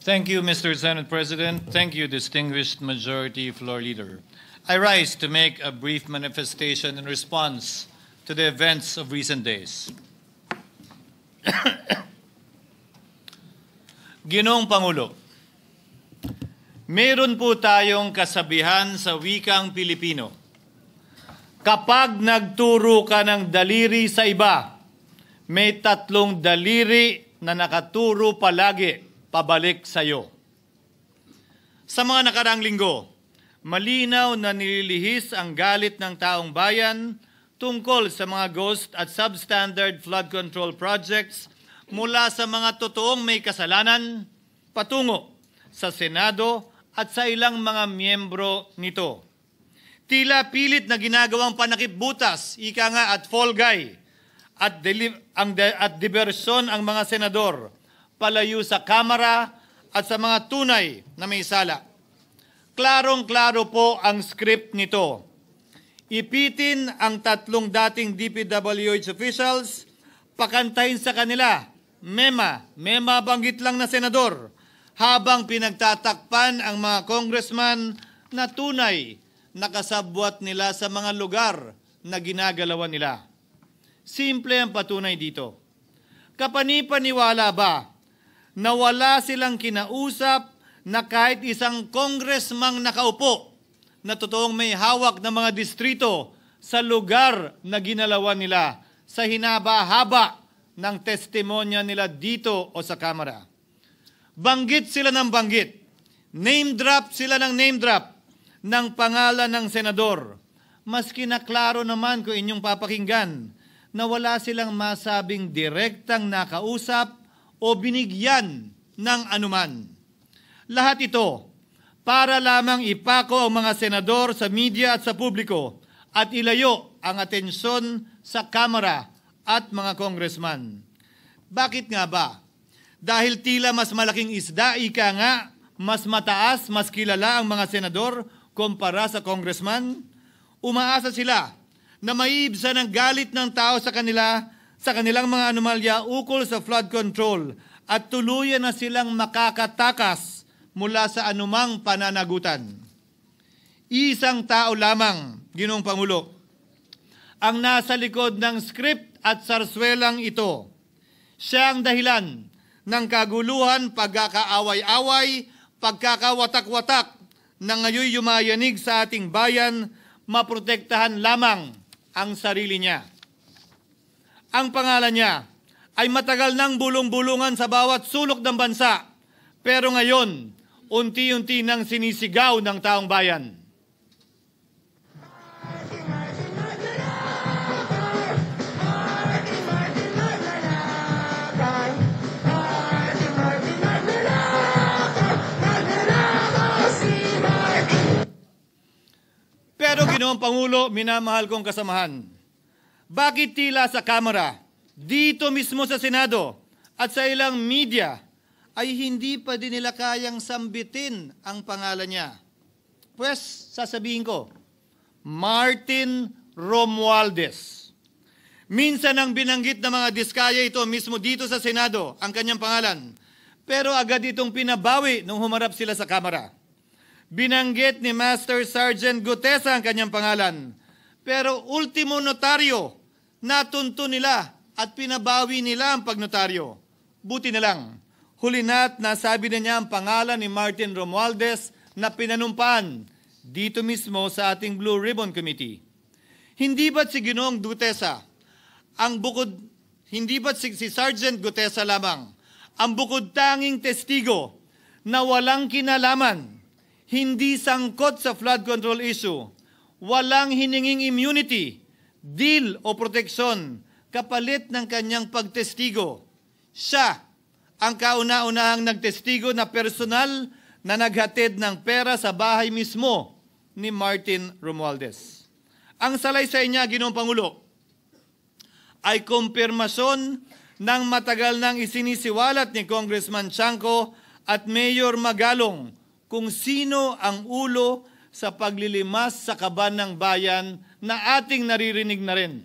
Thank you, Mr. Senate President. Thank you, distinguished Majority Floor Leader. I rise to make a brief manifestation in response to the events of recent days. Ginoong Pangulo, meron po tayong kasabihan sa wikang Pilipino. Kapag nagturo ka ng daliri sa iba, may tatlong daliri na nakaturo palagi pabalik sa iyo. Sa mga nakaraang linggo, malinaw na nililihis ang galit ng taong bayan tungkol sa mga ghost at substandard flood control projects mula sa mga totoong may kasalanan patungo sa Senado at sa ilang mga miyembro nito. Tila pilit na ginagawang panakipbutas, ika nga at fall guy, at diversyon ang mga senador palayo sa Kamara at sa mga tunay na may sala. Klarong-klaro po ang script nito. Ipitin ang tatlong dating DPWH officials, pakantahin sa kanila, mema banggit lang na senador, habang pinagtatakpan ang mga congressman na tunay nakasabwat nila sa mga lugar na ginagalawan nila. Simple ang patunay dito. Kapanipaniwala ba na wala silang kinausap na kahit isang congressman nakaupo na totoong may hawak ng mga distrito sa lugar na ginalawan nila sa hinaba-haba ng testimonya nila dito o sa Kamara? Banggit sila ng banggit, name drop sila ng name drop ng pangalan ng senador. Maski na klaro naman kung inyong papakinggan na wala silang masabing direktang nakausap o binigyan ng anuman. Lahat ito para lamang ipako ang mga senador sa media at sa publiko at ilayo ang atensyon sa Kamara at mga congressman. Bakit nga ba? Dahil tila mas malaking isda, ika nga, mas mataas, mas kilala ang mga senador kumpara sa congressman? Umaasa sila na maiibsan ang galit ng tao sa kanila sa kanilang mga anomalya ukol sa flood control at tuluyan na silang makakatakas mula sa anumang pananagutan. Isang tao lamang, Ginoong Pangulo, ang nasa likod ng script at sarswelang ito. Siya ang dahilan ng kaguluhan, pagkakaaway-away, pagkakawatak-watak na ngayon yumayanig sa ating bayan, maprotektahan lamang ang sarili niya. Ang pangalan niya ay matagal nang bulong-bulungan sa bawat sulok ng bansa, pero ngayon, unti-unti nang sinisigaw ng taong bayan. Pero Ginoong Pangulo, minamahal kong kasamahan, bakit tila sa Kamara, dito mismo sa Senado at sa ilang media ay hindi pa din nila kayang sambitin ang pangalan niya? Pues, sasabihin ko, Martin Romualdez. Minsan ang binanggit ng mga diskaya ito mismo dito sa Senado, ang kanyang pangalan. Pero agad itong pinabawi nung humarap sila sa Kamara. Binanggit ni Master Sergeant Gutesa ang kanyang pangalan. Pero ultimo notaryo, natunto nila at pinabawi nila ang pagnotaryo. Buti na lang, huli na't nasabi na niya ang pangalan ni Martin Romualdez na pinanumpaan dito mismo sa ating Blue Ribbon Committee. Hindi ba't si Ginoong Gutesa, hindi ba't si Sergeant Gutesa lamang ang bukod tanging testigo na walang kinalaman, hindi sangkot sa flood control issue, walang hininging immunity, deal o proteksyon kapalit ng kanyang pagtestigo? Siya ang kauna-unahang nagtestigo na personal na naghatid ng pera sa bahay mismo ni Martin Romualdez. Ang salaysay niya, Ginoong Pangulo, ay kumpirmasyon ng matagal nang isinisiwalat ni Congressman Chanco at Mayor Magalong kung sino ang ulo sa paglilimas sa kaban ng bayan na ating naririnig na rin.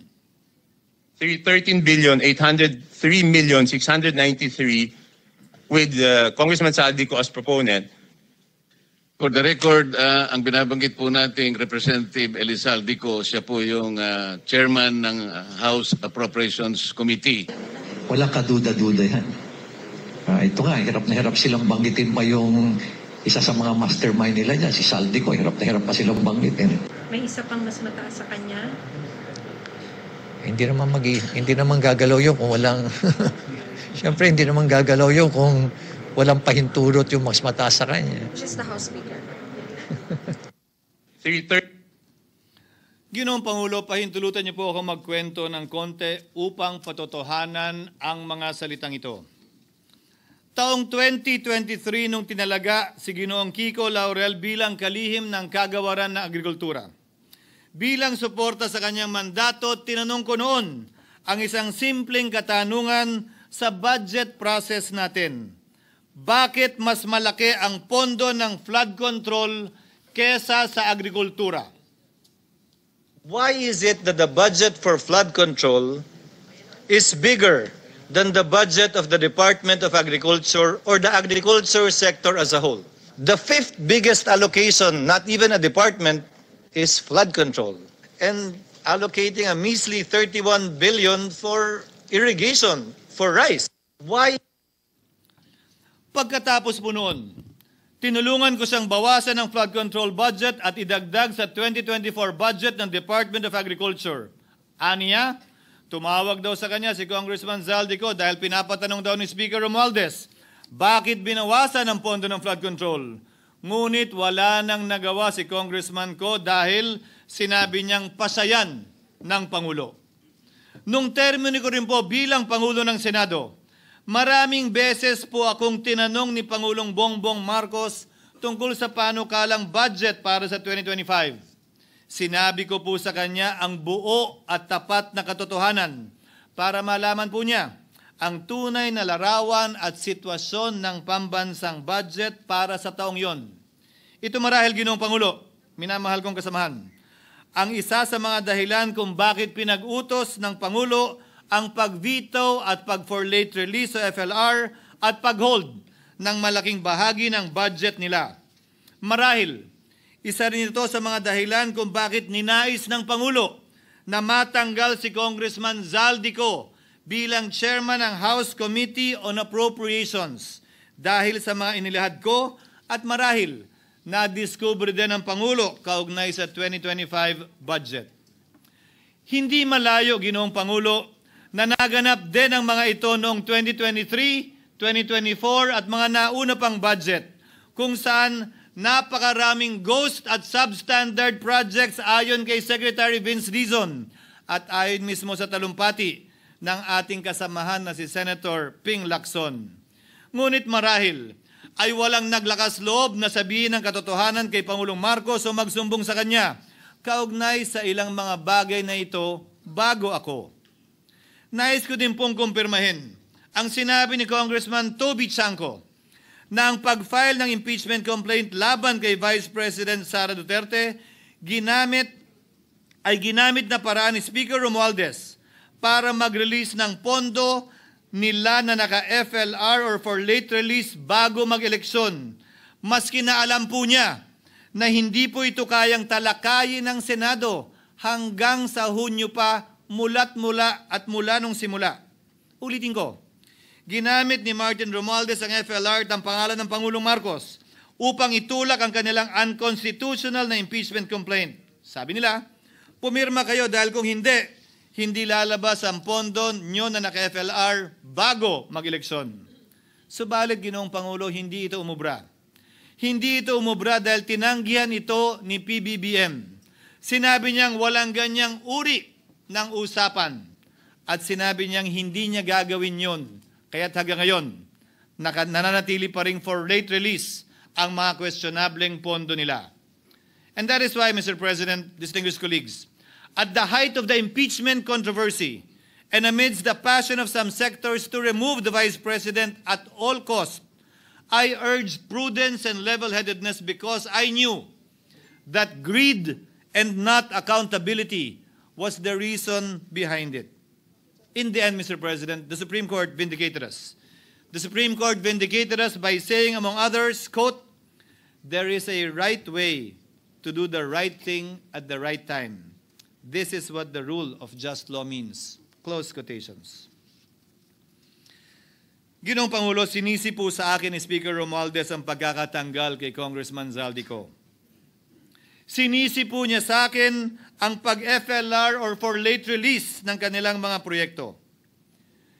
13,803,693 with Congressman Saldico as proponent. For the record, ang binabanggit po nating Representative Elizaldico, siya po yung chairman ng House Appropriations Committee. Walang kaduda-duda yan. Ito nga, hirap na hirap silang banggitin pa yung isa sa mga mastermind nila dyan, si Saldico, hirap na hirap pa silang banggitin. May isa pang mas mataas sa kanya? Hindi naman gagalaw yun kung walang... Siyempre, hindi naman gagalaw yun kung walang pahintulot yung mas mataas sa kanya. Just the House Speaker. 330. Ginoong Pangulo, pahintulutan niyo po ako magkwento ng konti upang patotohanan ang mga salitang ito. Taong 2023 nung tinalaga si Ginoong Kiko Laurel bilang kalihim ng kagawaran ng agrikultura. Bilang suporta sa kanyang mandato, tinanong ko noon ang isang simpleng katanungan sa budget process natin. Bakit mas malaki ang pondo ng flood control kesa sa agrikultura? Why is it that the budget for flood control is bigger than the budget of the Department of Agriculture or the agriculture sector as a whole? The fifth biggest allocation, not even a department, is flood control. And allocating a measly 31 billion for irrigation, for rice. Why? Pagkatapos po noon, tinulungan ko siyang bawasan ang flood control budget at idagdag sa 2024 budget ng Department of Agriculture. Aniya, tumawag daw sa kanya si Congressman Zaldico dahil pinapatanong daw ni Speaker Romualdez, bakit binawasan ang pondo ng flood control? Ngunit wala nang nagawa si Congressman ko dahil sinabi niyang pasayan ng Pangulo. Nung termino ko rin po bilang Pangulo ng Senado, maraming beses po akong tinanong ni Pangulong Bongbong Marcos tungkol sa panukalang budget para sa 2025. Sinabi ko po sa kanya ang buo at tapat na katotohanan para malaman po niya ang tunay na larawan at sitwasyon ng pambansang budget para sa taong yon. Ito marahil, Ginoong Pangulo, minamahal kong kasamahan, ang isa sa mga dahilan kung bakit pinag-utos ng Pangulo ang pag-veto at pag-for late release o FLR at pag-hold ng malaking bahagi ng budget nila. Marahil, isa rin ito sa mga dahilan kung bakit ninais ng Pangulo na matanggal si Congressman Zaldico bilang chairman ng House Committee on Appropriations dahil sa mga inilahad ko at marahil na-discover din ng Pangulo kaugnay sa 2025 budget. Hindi malayo, Ginoong Pangulo, na naganap din ang mga ito noong 2023, 2024 at mga nauna pang budget kung saan napakaraming ghost at substandard projects ayon kay Secretary Vince Dizon at ayon mismo sa talumpati ng ating kasamahan na si Senator Ping Lacson. Ngunit marahil ay walang naglakas loob na sabihin ang katotohanan kay Pangulong Marcos o magsumbong sa kanya kaugnay sa ilang mga bagay na ito bago ako. Nais ko din pong kumpirmahin ang sinabi ni Congressman Toby Chanco na ang pag-file ng impeachment complaint laban kay Vice President Sara Duterte ginamit na paraan ni Speaker Romualdez para mag-release ng pondo nila na naka-FLR or for late release bago mag-eleksyon. Maski na alam po niya na hindi po ito kayang talakayin ng Senado hanggang sa Hunyo pa mula nung simula. Ulitin ko, ginamit ni Martin Romualdez ang FLR at ang pangalan ng Pangulong Marcos upang itulak ang kanilang unconstitutional na impeachment complaint. Sabi nila, pumirma kayo dahil kung hindi lalabas ang pondo nyo na naka-FLR bago mag-eleksyon. Subalit, Ginoong Pangulo, hindi ito umubra. Hindi ito umubra dahil tinanggihan ito ni PBBM. Sinabi niyang walang ganyang uri ng usapan at sinabi niyang hindi niya gagawin yon. Kaya't hanggang ngayon, nananatili pa rin for late release ang mga questionableng pondo nila. And that is why, Mr. President, distinguished colleagues, at the height of the impeachment controversy and amidst the passion of some sectors to remove the Vice President at all costs, I urged prudence and level-headedness because I knew that greed and not accountability was the reason behind it. In the end, Mr. President, the Supreme Court vindicated us. The Supreme Court vindicated us by saying, among others, quote, "There is a right way to do the right thing at the right time. This is what the rule of just law means." Close quotations. Ginoong Pangulo, sinisi po sa akin ni Speaker Romualdez ang pagkakatanggal kay Congressman Zaldico. Sinisi po niya sa akin ang pag-FLR or for late release ng kanilang mga proyekto.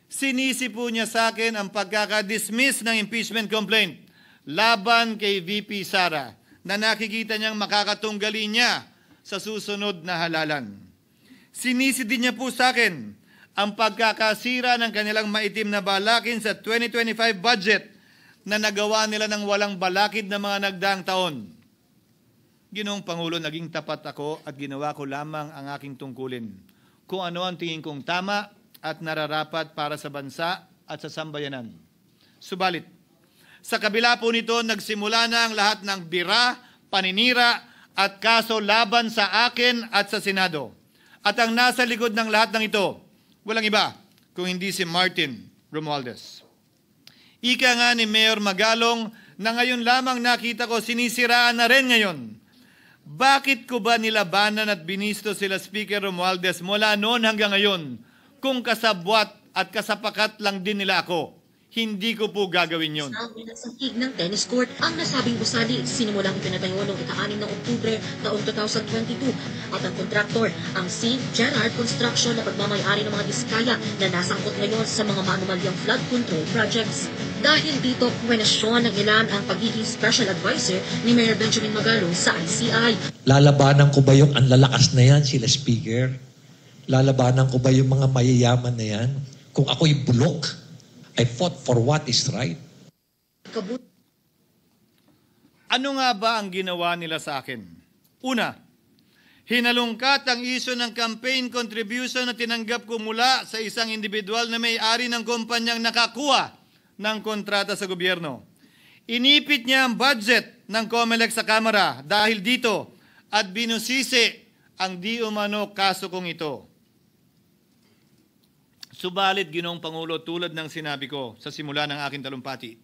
Sinisi po niya sa akin ang pagkakadismiss ng impeachment complaint laban kay VP Sara na nakikita niyang makakatunggali niya sa susunod na halalan. Sinisi din niya po sa akin ang pagkakasira ng kanilang maitim na balakin sa 2025 budget na nagawa nila ng walang balakid na mga nagdaang taon. Ginoong Pangulo, naging tapat ako at ginawa ko lamang ang aking tungkulin. Kung ano ang tingin kong tama at nararapat para sa bansa at sa sambayanan. Subalit, sa kabila po nito, nagsimula na ang lahat ng bira, paninira at kaso laban sa akin at sa Senado. At ang nasa likod ng lahat ng ito, walang iba kung hindi si Martin Romualdez. Ika nga ni Mayor Magalong na ngayon lamang nakita ko sinisiraan na rin ngayon. Bakit ko ba nilabanan at binisto sila Speaker Romualdez mula noon hanggang ngayon kung kasabwat at kasapakat lang din nila ako? Hindi ko po gagawin yun. Sa tig ng tennis court, ang nasabing gusali sinimulang pinatayo noong ika-6 ng Oktubre taong 2022 at ang kontraktor, ang St. Gerard Construction na pagmamayari ng mga diskaya na nasangkot ngayon sa mga maanumalyang flood control projects. Dahil dito, kwenasyon ng ilan ang pagiging special advisor ni Mayor Benjamin Magalong sa ICI. Lalabanan ko ba yung ang lalakas na yan, sila Speaker? Lalabanan ko ba yung mga mayayaman na yan? Kung ako'y bulok, I fought for what is right. Ano nga ba ang ginawa nila sa akin? Una, hinalungkat ang isyu ng campaign contribution na tinanggap ko mula sa isang individual na may-ari ng kumpanyang nakakuha ng kontrata sa gobyerno. Inipit niya ang budget ng COMELEC sa Kamara dahil dito at binusisi ang di umano kaso kong ito. Subalit, Ginoong Pangulo, tulad ng sinabi ko sa simula ng aking talumpati,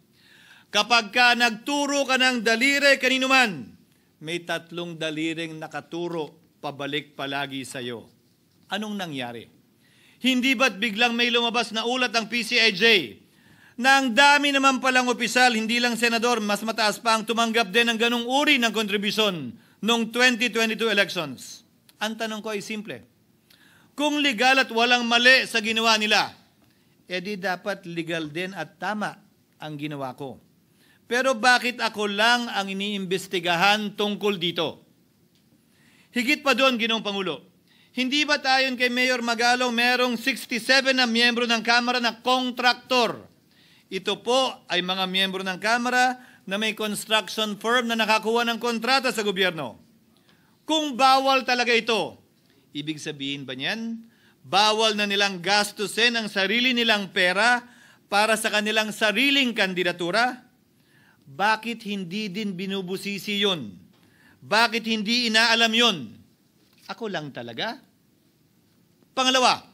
kapag ka nagturo ka ng daliri kanino man, may 3 daliring nakaturo pabalik palagi sa iyo. Anong nangyari? Hindi ba't biglang may lumabas na ulat ang PCIJ na ang dami naman palang opisyal, hindi lang senador, mas mataas pa ang tumanggap din ng ganung uri ng kontribusyon noong 2022 elections? Ang tanong ko ay simple. Kung legal at walang mali sa ginawa nila, edi dapat legal din at tama ang ginawa ko. Pero bakit ako lang ang iniimbestigahan tungkol dito? Higit pa doon, Ginoong Pangulo, hindi ba tayon kay Mayor Magalong merong 67 na miyembro ng Kamara na kontraktor? Ito po ay mga miyembro ng Kamara na may construction firm na nakakuha ng kontrata sa gobyerno. Kung bawal talaga ito, ibig sabihin ba niyan, bawal na nilang gastusin ang sarili nilang pera para sa kanilang sariling kandidatura? Bakit hindi din binubusisi yun? Bakit hindi inaalam yun? Ako lang talaga? Pangalawa,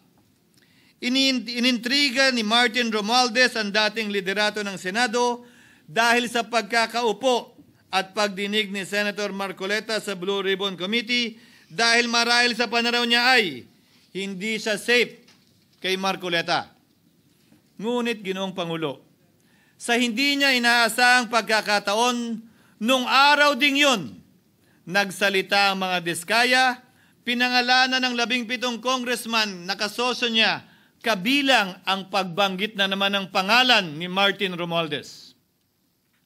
inintriga ni Martin Romualdez ang dating liderato ng Senado dahil sa pagkakaupo at pagdinig ni Senator Marcoleta sa Blue Ribbon Committee dahil marahil sa pananaw niya ay hindi siya safe kay Marcoleta. Ngunit, Ginoong Pangulo, sa hindi niya inaasahang pagkakataon, nung araw ding yun, nagsalita ang mga diskaya, pinangalanan ng 17 congressman na kasosyo niya, kabilang ang pagbanggit na naman ng pangalan ni Martin Romualdez.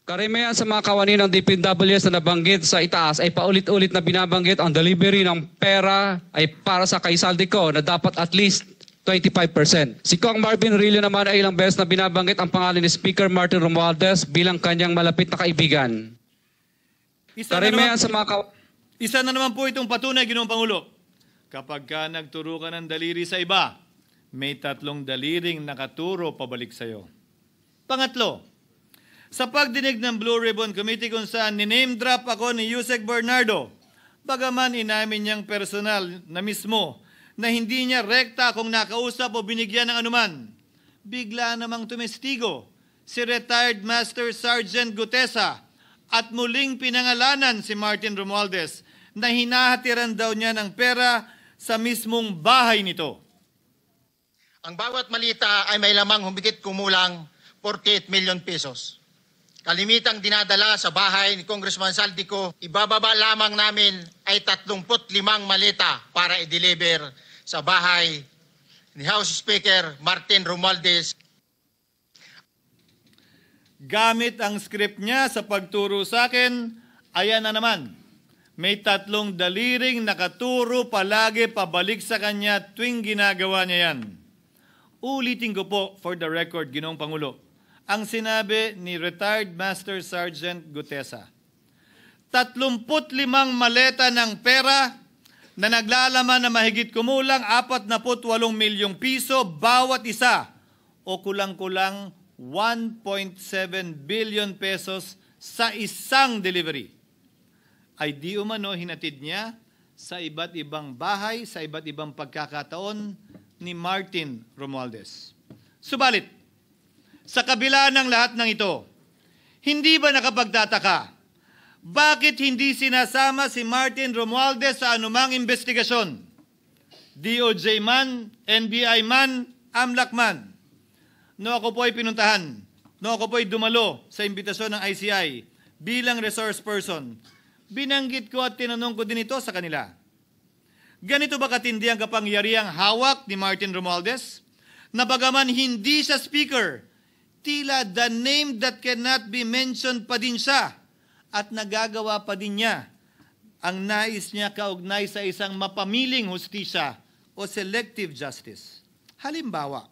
Karamihan sa mga kawani ng DPWH na nabanggit sa itaas ay paulit-ulit na binabanggit ang delivery ng pera ay para sa kay Zaldico na dapat at least 25%. Si Kong Marvin Rillo naman ay ilang beses na binabanggit ang pangalan ni Speaker Martin Romualdez bilang kanyang malapit na kaibigan. Isa na naman po itong patunay, Ginoong Pangulo. Kapag ka nagturo ka ng daliri sa iba, may 3 daliring nakaturo pabalik sa iyo. Pangatlo, sa pagdinig ng Blue Ribbon Committee kung saan niname drop ako ni Yusek Bernardo, bagaman inamin niyang personal na mismo na hindi niya rekta kung nakausap o binigyan ng anuman, bigla namang tumestigo si retired Master Sergeant Gutesa at muling pinangalanan si Martin Romualdez na hinahatiran daw niya ng pera sa mismong bahay nito. Ang bawat malita ay may lamang humigit kumulang 48 million pesos. Kalimitang dinadala sa bahay ni Congressman Saldico, ibababa lamang namin ay 35 malita para i-deliver sa bahay ni House Speaker Martin Romualdez. Gamit ang script niya sa pagturo sa akin, ayan na naman. May 3 daliring nakaturo palagi pabalik sa kanya tuwing ginagawa niya yan. Ulitin ko po for the record, Ginoong Pangulo, ang sinabi ni retired Master Sergeant Gutesa. 35 maleta ng pera na naglalaman na mahigit kumulang 48 milyong piso bawat isa o kulang-kulang 1.7 billion pesos sa isang delivery ay di umano hinatid niya sa iba't ibang bahay, sa iba't ibang pagkakataon ni Martin Romualdez. Subalit, sa kabila ng lahat ng ito, hindi ba nakapagtataka? Bakit hindi sinasama si Martin Romualdez sa anumang investigasyon? DOJ man, NBI man, AMLAC man. No ako po ay pinuntahan, no ako po ay dumalo sa imbitasyon ng ICI bilang resource person. Binanggit ko at tinanong ko din ito sa kanila. Ganito ba katindi ang kapangyarihang hawak ni Martin Romualdez? Na bagaman hindi siya speaker, tila the name that cannot be mentioned pa din siya at nagagawa pa din niya ang nais niya kaugnay sa isang mapamiling hustisya o selective justice. Halimbawa,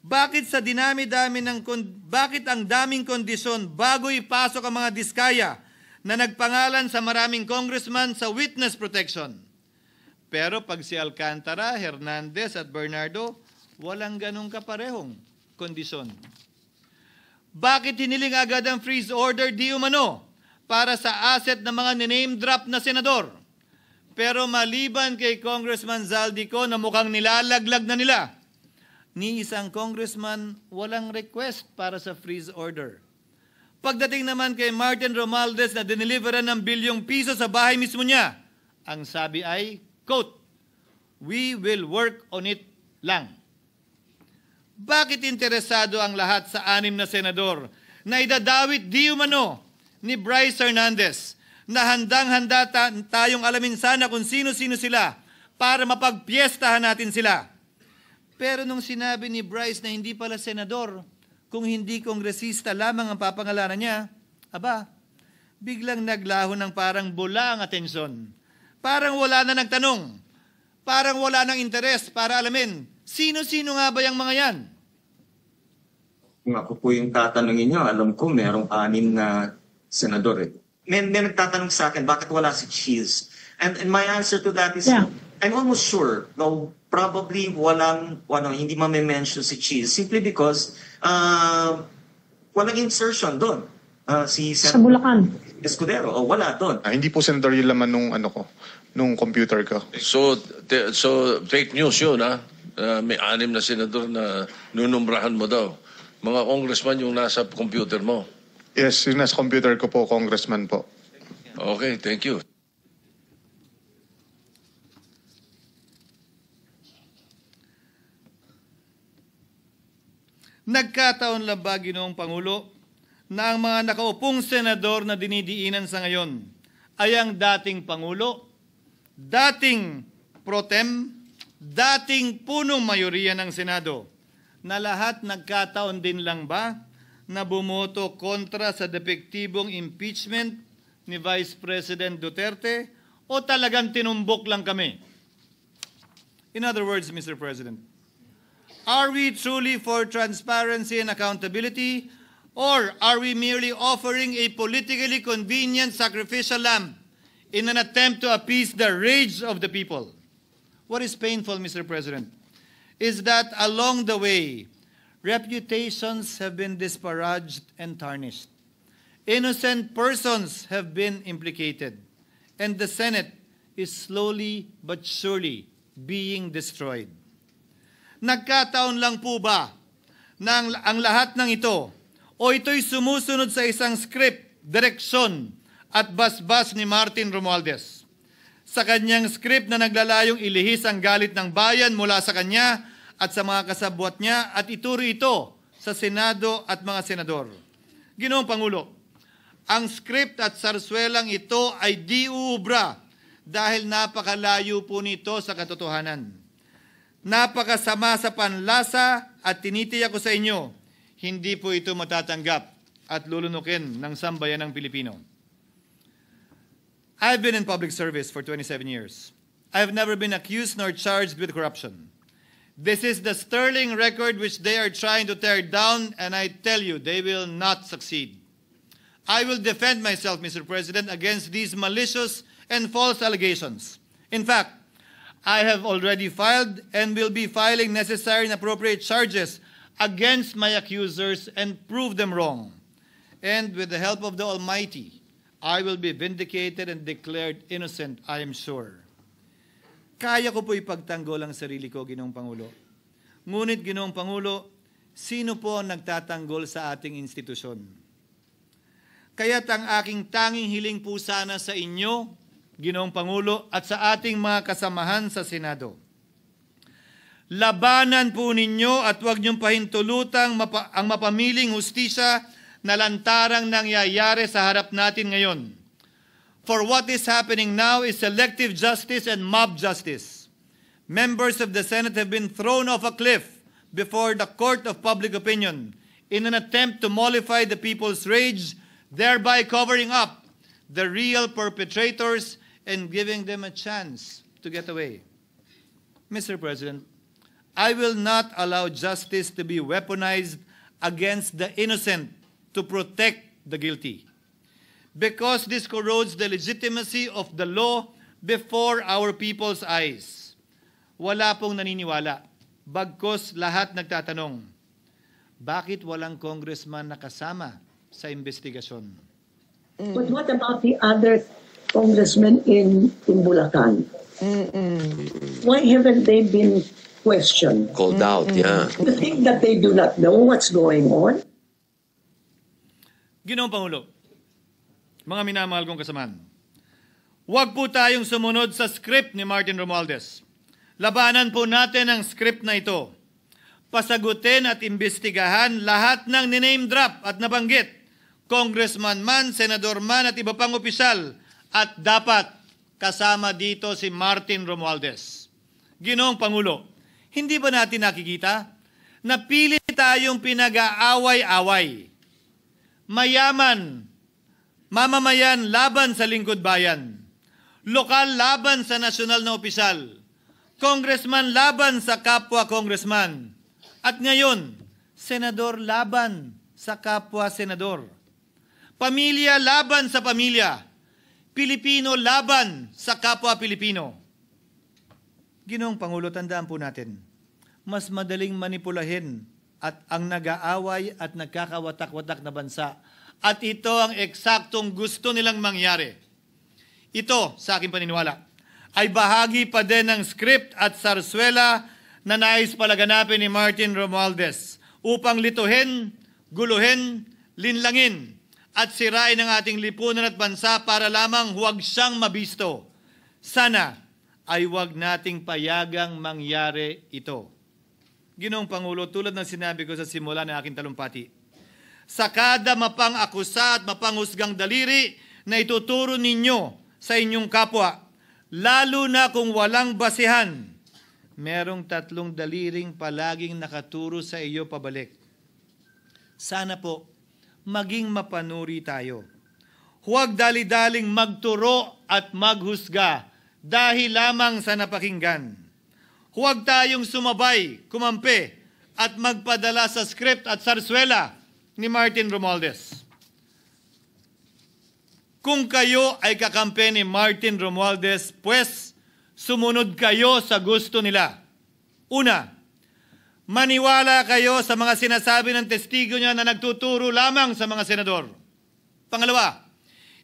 bakit ang daming kondisyon bago ipasok ang mga diskaya na nagpangalan sa maraming congressman sa witness protection? Pero pag si Alcantara, Hernandez at Bernardo, walang ganong kaparehong kondisyon. Bakit hiniling agad ang freeze order di umano para sa asset ng mga name drop na senador? Pero maliban kay Congressman Zaldico na mukhang nilalaglag na nila, ni isang congressman walang request para sa freeze order. Pagdating naman kay Martin Romualdez na dineliveran ng bilyong piso sa bahay mismo niya, ang sabi ay, quote, "We will work on it lang." Bakit interesado ang lahat sa 6 na senador na idadawit di umano ni Bryce Hernandez na handang-handa tayong alamin sana kung sino-sino sila para mapagpiestahan natin sila? Pero nung sinabi ni Bryce na hindi pala senador, kung hindi kongresista lamang ang papangalanan niya, aba, biglang naglaho ng parang bula ang atensyon. Parang wala na nagtanong. Parang wala nang interes para alamin, sino-sino nga ba yung mga yan? Kung ako po yung tatanungin nyo, alam ko merong 6 na senador eh. May nagtatanong sa akin, bakit wala si Cheese? And my answer to that is, I'm almost sure, though probably hindi mame-mention si Cheese, simply because walang insertion doon. Sa Bulacan. Escudero, wala doon. Hindi po senador yung laman nung computer ko. So fake news yun, ha? May 6 na senador na nunumbrahan mo daw. Mga congressman yung nasa computer mo. Yes, yung nasa computer ko po, congressman po. Okay, thank you. Nagkataon lang ba, Ginoong Pangulo, na ang mga nakaupong senador na dinidiinan sa ngayon ay ang dating Pangulo, dating pro tem, dating punong mayoriya ng Senado, na lahat nagkataon din lang ba na bumoto kontra sa depektibong impeachment ni Vice President Duterte o talagang tinumbok lang kami? In other words, Mr. President, are we truly for transparency and accountability, or are we merely offering a politically convenient sacrificial lamb in an attempt to appease the rage of the people? What is painful, Mr. President, is that along the way, reputations have been disparaged and tarnished. Innocent persons have been implicated, and the Senate is slowly but surely being destroyed. Nagkataon lang po ba na ang lahat ng ito o ito'y sumusunod sa isang script, direksyon at basbas ni Martin Romualdez? Sa kanyang script na naglalayong ilihis ang galit ng bayan mula sa kanya at sa mga kasabwat niya at ituro ito sa Senado at mga senador. Ginoong Pangulo, ang script at sarswelang ito ay di uubra dahil napakalayo po nito sa katotohanan. Napakasama sa panlasa at tinitiyak ko sa inyo, hindi po ito matatanggap at lulunukin ng sambayanang Pilipino. I've been in public service for 27 years. I've never been accused nor charged with corruption. This is the sterling record which they are trying to tear down, and I tell you, they will not succeed. I will defend myself, Mr. President, against these malicious and false allegations. In fact, I have already filed and will be filing necessary and appropriate charges against my accusers and prove them wrong. And with the help of the Almighty, I will be vindicated and declared innocent, I am sure. Kaya ko po ipagtanggol ang sarili ko, Ginoong Pangulo. Ngunit, Ginoong Pangulo, sino po ang nagtatanggol sa ating institusyon? Kaya't ang aking tanging hiling po sana sa inyo, Ginoong Pangulo, at sa ating mga kasamahan sa Senado. Labanan po ninyo at huwag niyong pahintulutang ang mapamiling hustisya na lantarang nangyayari sa harap natin ngayon. For what is happening now is selective justice and mob justice. Members of the Senate have been thrown off a cliff before the court of public opinion in an attempt to mollify the people's rage, thereby covering up the real perpetrators and giving them a chance to get away. Mr. President, I will not allow justice to be weaponized against the innocent to protect the guilty. Because this corrodes the legitimacy of the law before our people's eyes. Wala pong naniniwala. Bagkos lahat nagtatanong, bakit walang congressman na kasama sa investigasyon? But what about the other congressmen in Bulacan? Why haven't they been questioned? Called out, yeah. You think that they do not know what's going on? Ginoong Pangulo, mga minamahal kong kasamahan, huwag po tayong sumunod sa script ni Martin Romualdez. Labanan po natin ang script na ito. Pasagutin at imbestigahan lahat ng niname drop at nabanggit, congressman man, senador man at iba pang opisyal, at dapat kasama dito si Martin Romualdez. Ginoong Pangulo, hindi ba natin nakikita na pili tayong pinag-aaway-away? Mayaman, mamamayan laban sa lingkod bayan, lokal laban sa nasyonal na opisyal, congressman laban sa kapwa congressman, at ngayon, senador laban sa kapwa senador, pamilya laban sa pamilya, Pilipino laban sa kapwa Pilipino. Ginoong Pangulo, tandaan po natin, mas madaling manipulahin at ang nag-aaway at nagkakawatak-watak na bansa. At ito ang eksaktong gusto nilang mangyari. Ito, sa aking paniniwala, ay bahagi pa din ng script at sarswela na nais palaganapin ni Martin Romualdez upang lituhin, guluhin, linlangin at sirain ang ating lipunan at bansa para lamang huwag siyang mabisto. Sana ay huwag nating payagang mangyari ito. Ginoong Pangulo, tulad ng sinabi ko sa simula ng aking talumpati, sa kada mapang-akusa at mapanghusgang daliri na ituturo ninyo sa inyong kapwa, lalo na kung walang basihan, merong 3 daliring palaging nakaturo sa iyo pabalik. Sana po, maging mapanuri tayo. Huwag dali-daling magturo at maghusga dahil lamang sa napakinggan. Huwag tayong sumabay, kumampi, at magpadala sa script at sarswela ni Martin Romualdez. Kung kayo ay kakampi ni Martin Romualdez, pues sumunod kayo sa gusto nila. Una, maniwala kayo sa mga sinasabi ng testigo niya na nagtuturo lamang sa mga senador. Pangalawa,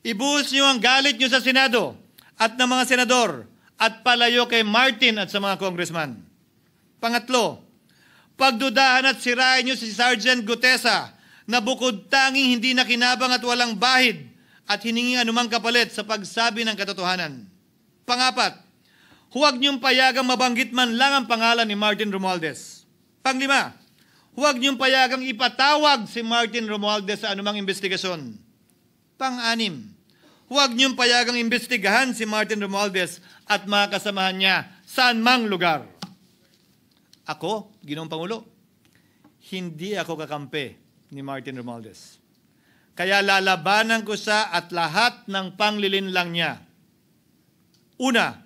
ibuhos niyo ang galit niyo sa Senado at ng mga senador at palayo kay Martin at sa mga congressman. Pangatlo, pagdudahan at sirain niyo si Sergeant Gutesa na bukod tanging hindi nakinabang at walang bahid at hiningi anumang kapalit sa pagsabi ng katotohanan. Pangapat, huwag niyong payagang mabanggit man lang ang pangalan ni Martin Romualdez. Panglima, huwag niyong payagang ipatawag si Martin Romualdez sa anumang investigasyon. Pang-anim, huwag niyong payagang imbestigahan si Martin Romualdez at mga kasamahan niya saan mang lugar. Ako, Ginoong Pangulo, hindi ako kakampi ni Martin Romualdez. Kaya lalabanan ko siya at lahat ng panglilinlang niya. Una,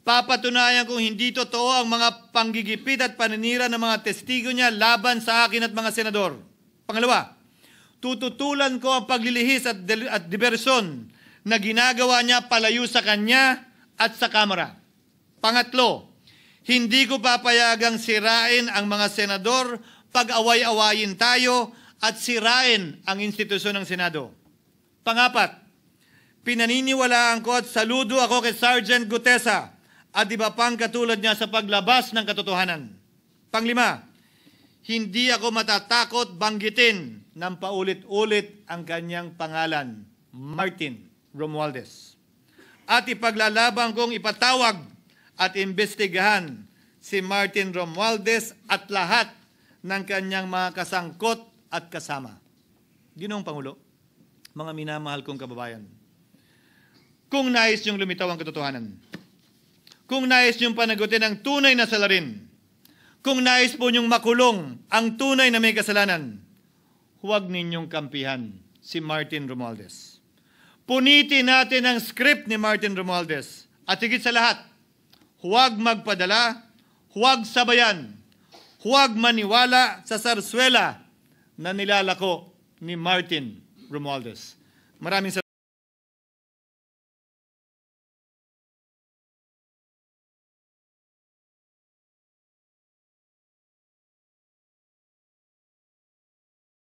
papatunayan kong hindi totoo ang mga panggigipit at paninira ng mga testigo niya laban sa akin at mga senador. Pangalawa, tututulan ko ang paglilihis at diversyon na ginagawa niya palayo sa kanya at sa Kamara. Pangatlo, hindi ko papayagang sirain ang mga senador pag away-awayin tayo at sirain ang institusyon ng Senado. Pangapat, pinaniniwalaan ko at saludo ako kay Sergeant Gutesa at iba pang katulad niya sa paglabas ng katotohanan. Panglima, hindi ako matatakot banggitin ng paulit-ulit ang kanyang pangalan, Martin Romualdez. At ipaglalaban kong ipatawag at imbestigahan si Martin Romualdez at lahat ng kanyang mga kasangkot at kasama. Ginoong Pangulo, mga minamahal kong kababayan, kung nais niyong lumitaw ang katotohanan, kung nais niyong panagutin ang tunay na salarin, kung nais po niyong makulong ang tunay na may kasalanan, huwag ninyong kampihan si Martin Romualdez. Punitin natin ang script ni Martin Romualdez at higit sa lahat, huwag magpadala, huwag sabayan, huwag maniwala sa sarswela na nilalako ni Martin Romualdez. Maraming salamat.